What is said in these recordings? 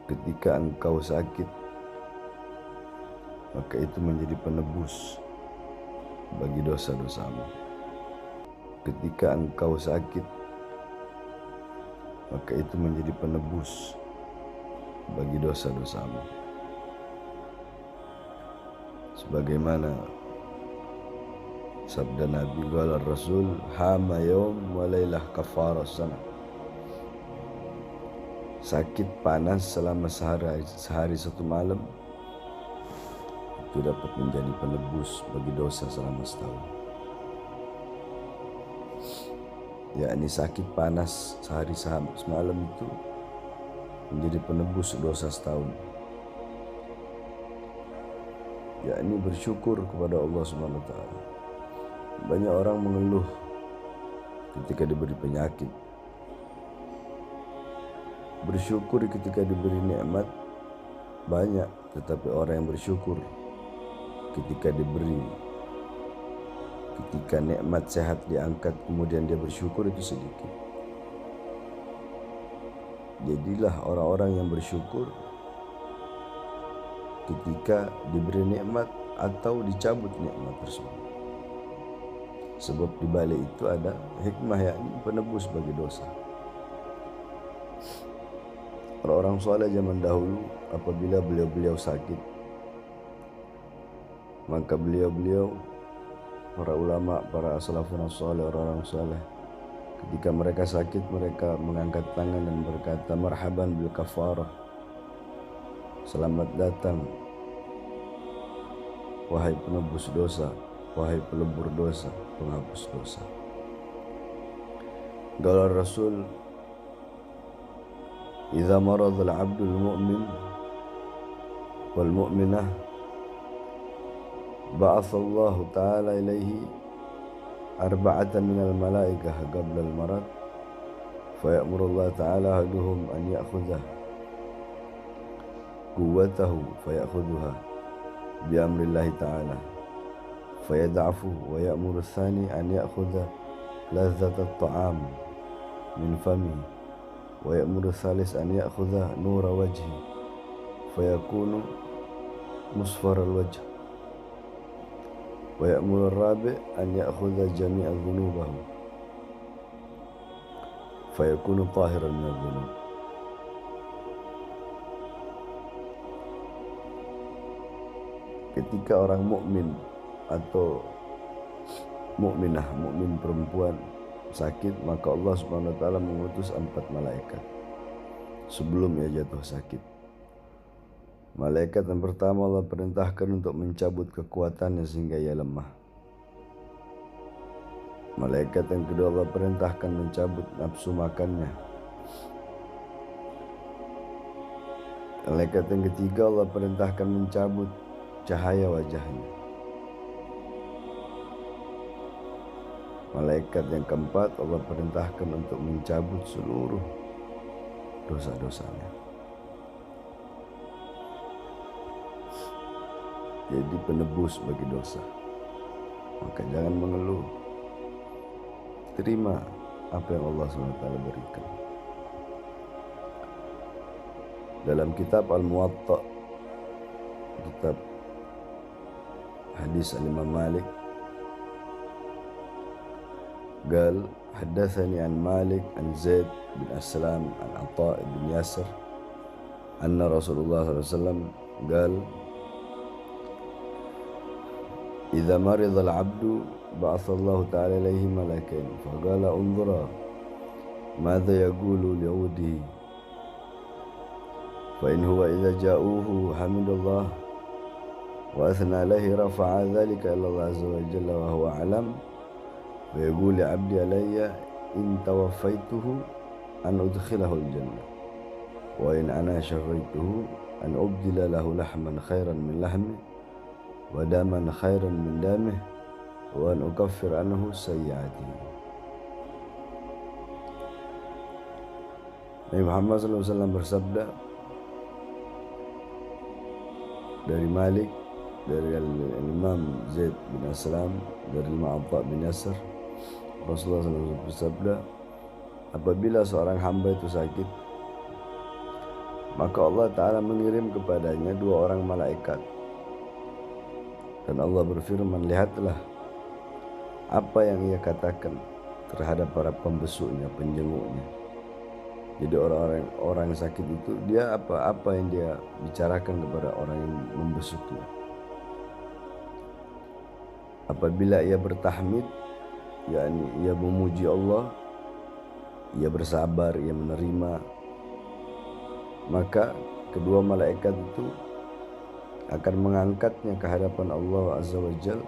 Ketika engkau sakit, maka itu menjadi penebus bagi dosa-dosamu. Ketika engkau sakit, maka itu menjadi penebus bagi dosa-dosamu. Sebagaimana sabda Nabi qala Rasul hama yaum wa lailah kafara sana. Sakit panas selama sehari satu malam itu dapat menjadi penebus bagi dosa selama setahun. Yakni sakit panas sehari semalam itu menjadi penebus dosa setahun. Yakni bersyukur kepada Allah Subhanahu wa taala. Banyak orang mengeluh ketika diberi penyakit. Bersyukur ketika diberi nikmat banyak, tetapi orang yang bersyukur ketika nikmat sehat diangkat kemudian dia bersyukur itu sedikit. Jadilah orang-orang yang bersyukur ketika diberi nikmat atau dicabut nikmat tersebut. Sebab di balik itu ada hikmah, yakni penebus bagi dosa. Orang-orang soleh zaman dahulu apabila beliau sakit, maka beliau para ulama, para salafun soleh, orang-orang soleh, ketika mereka sakit mereka mengangkat tangan dan berkata marhaban bil kafarah, selamat datang wahai penebus dosa, wahai pelebur dosa, penghapus dosa. Qala Rasul idza marada al-'abdu al-mu'min wal mu'minah ba'atha Allah ta'ala ilaihi arba'atan minal malaikah qabla al-marad fayamuru Allah ta'ala ahaduhum an ya'khudha quwwatahu fayakhudhuha bi'amrillahi ta'ala fayad'afu wa ya'muru ath-thani an ya'khudha lazzata at-ta'am min famihi wa ya'muru ath-thalith an ya'khudha nura wajhi fayakunu musfar al-wajh wa ya'muru ar-rabi' an ya'khudha jami'a dhunubahu fayakunu tahiran min adh-dhunub. Ketika orang mukmin atau mukminah, mukmin perempuan sakit, maka Allah Subhanahu wa taala mengutus 4 malaikat sebelum ia jatuh sakit. Malaikat yang pertama Allah perintahkan untuk mencabut kekuatannya sehingga ia lemah. Malaikat yang kedua Allah perintahkan mencabut nafsu makannya. Malaikat yang ketiga Allah perintahkan mencabut cahaya wajahnya. Malaikat yang keempat Allah perintahkan untuk mencabut seluruh dosa-dosanya. Jadi penebus bagi dosa. Maka jangan mengeluh. Terima apa yang Allah SWT berikan. Dalam kitab Al-Muwatta, kitab hadis Al-Imam Malik, قال حدثني عن مالك عن زيد بن أسلم عن عطاء بن ياسر أن رسول الله صلى الله عليه وسلم قال إذا مرض العبد بعث الله تعالى إليه ملكين فقال انظرا ماذا يقول لعوده فإن هو إذا جاءوه حمد الله وأثنى عليه رفع ذلك إلى الله عز وجل وهو أعلم ويقول عبدي علي إن توفيته أن أدخله الجنة وإن أنا شفيته أن أبدل له لحما خيرا من لحمه ودما خيرا من دمه وأن أكفر عنه سيئاته. Nabi Muhammad SAW bersabda dari Malik, dari Imam Zaid bin Aslam, dari Imam Atha bin Yasir, Rasulullah SAW bersabda, apabila seorang hamba itu sakit, maka Allah Ta'ala mengirim kepadanya 2 orang malaikat. Dan Allah berfirman, lihatlah apa yang ia katakan terhadap para pembesuknya, penjenguknya. Jadi orang sakit itu dia apa yang dia bicarakan kepada orang yang membesuknya. Apabila ia bertahmid, yakni ia memuji Allah, ia bersabar, ia menerima, maka kedua malaikat itu akan mengangkatnya ke hadapan Allah Azza wa Jal,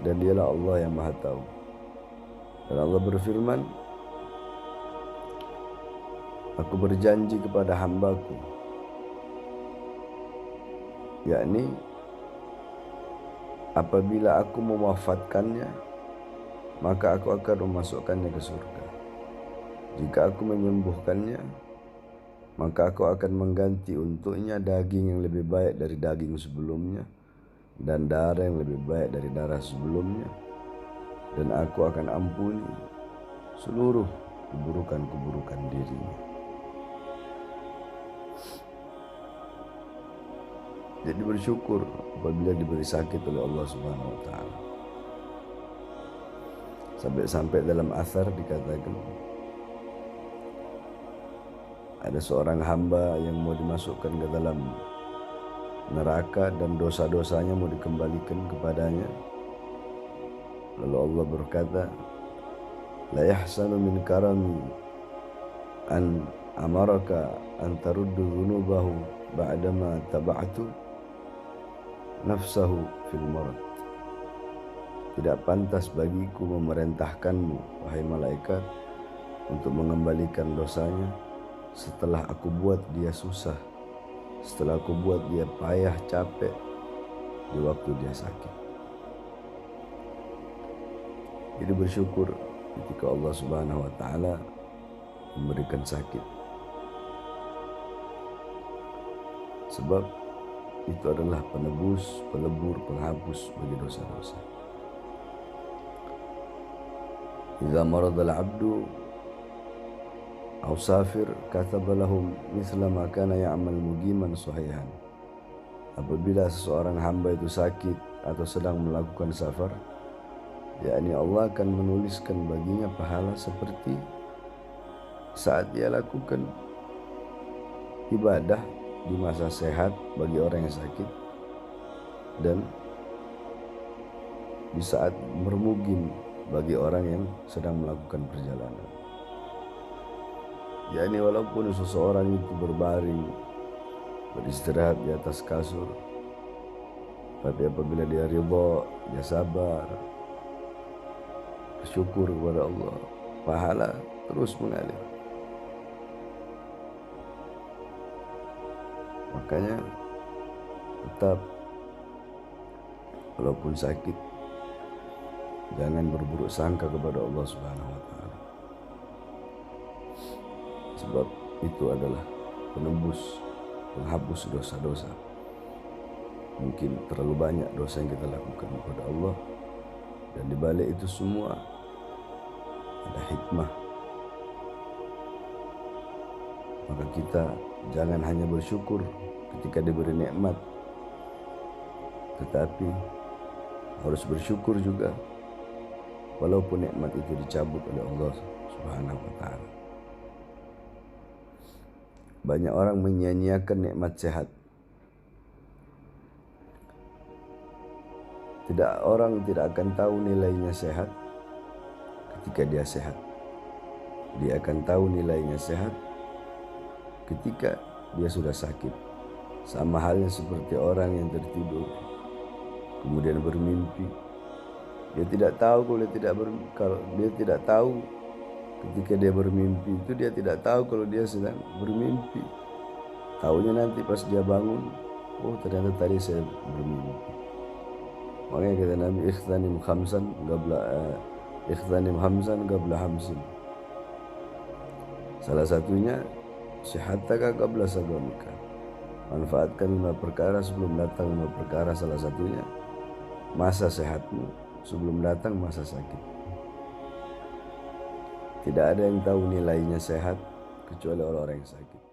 dan dialah Allah yang Maha Tahu. Dan Allah berfirman, aku berjanji kepada hambaku, yakni apabila aku mewafatkannya, maka aku akan memasukkannya ke surga. Jika aku menyembuhkannya, maka aku akan mengganti untuknya daging yang lebih baik dari daging sebelumnya, dan darah yang lebih baik dari darah sebelumnya, dan aku akan ampuni seluruh keburukan-keburukan dirinya. Jadi bersyukur apabila diberi sakit oleh Allah Subhanahu wa Ta'ala. Sampai dalam asar dikatakan, ada seorang hamba yang mau dimasukkan ke dalam neraka dan dosa-dosanya mau dikembalikan kepadanya. Lalu Allah berkata, la yahsanu min karami an amaraka an taruddu dhunubahu ba'dama taba'tu nafsahu fil marad. Tidak pantas bagiku memerintahkanmu, wahai malaikat, untuk mengembalikan dosanya setelah aku buat dia susah, setelah aku buat dia payah, capek di waktu dia sakit. Jadi bersyukur ketika Allah Subhanahu wa Ta'ala memberikan sakit, sebab itu adalah penebus, pelebur, penghapus bagi dosa-dosa. Idza maradal abdu aw safir kataba lahum mithla ma kana ya'mal muqiman sahihan. Apabila seseorang hamba itu sakit atau sedang melakukan safar, yakni Allah akan menuliskan baginya pahala seperti saat dia lakukan ibadah di masa sehat bagi orang yang sakit, dan di saat bermukim bagi orang yang sedang melakukan perjalanan. yakni walaupun seseorang itu berbaring, beristirahat di atas kasur, tapi apabila dia ridha, dia sabar, bersyukur kepada Allah, pahala terus mengalir. Makanya tetap walaupun sakit, jangan berburuk sangka kepada Allah Subhanahu wa Ta'ala, sebab itu adalah penembus, penghapus dosa-dosa. Mungkin terlalu banyak dosa yang kita lakukan kepada Allah, dan di balik itu semua ada hikmah. Maka kita jangan hanya bersyukur ketika diberi nikmat, tetapi harus bersyukur juga walaupun nikmat itu dicabut oleh Allah Subhanahu wa Ta'ala. Banyak orang menyia-nyiakan nikmat sehat. Orang tidak akan tahu nilainya sehat ketika dia sehat. Dia akan tahu nilainya sehat ketika dia sudah sakit. Sama halnya seperti orang yang tertidur kemudian bermimpi. Dia tidak tahu kalau dia tidak tahu ketika dia bermimpi itu, dia tidak tahu kalau dia sedang bermimpi. Tahunya nanti pas dia bangun, oh ternyata tadi saya bermimpi. Makanya kata Nabi, ikhtanim hamsan qabla hamsin. Salah satunya sihataka qabla sagamika. Manfaatkan 5 perkara sebelum datang 5 perkara. Salah satunya masa sehatmu sebelum datang masa sakit. Tidak ada yang tahu nilainya sehat kecuali orang-orang yang sakit.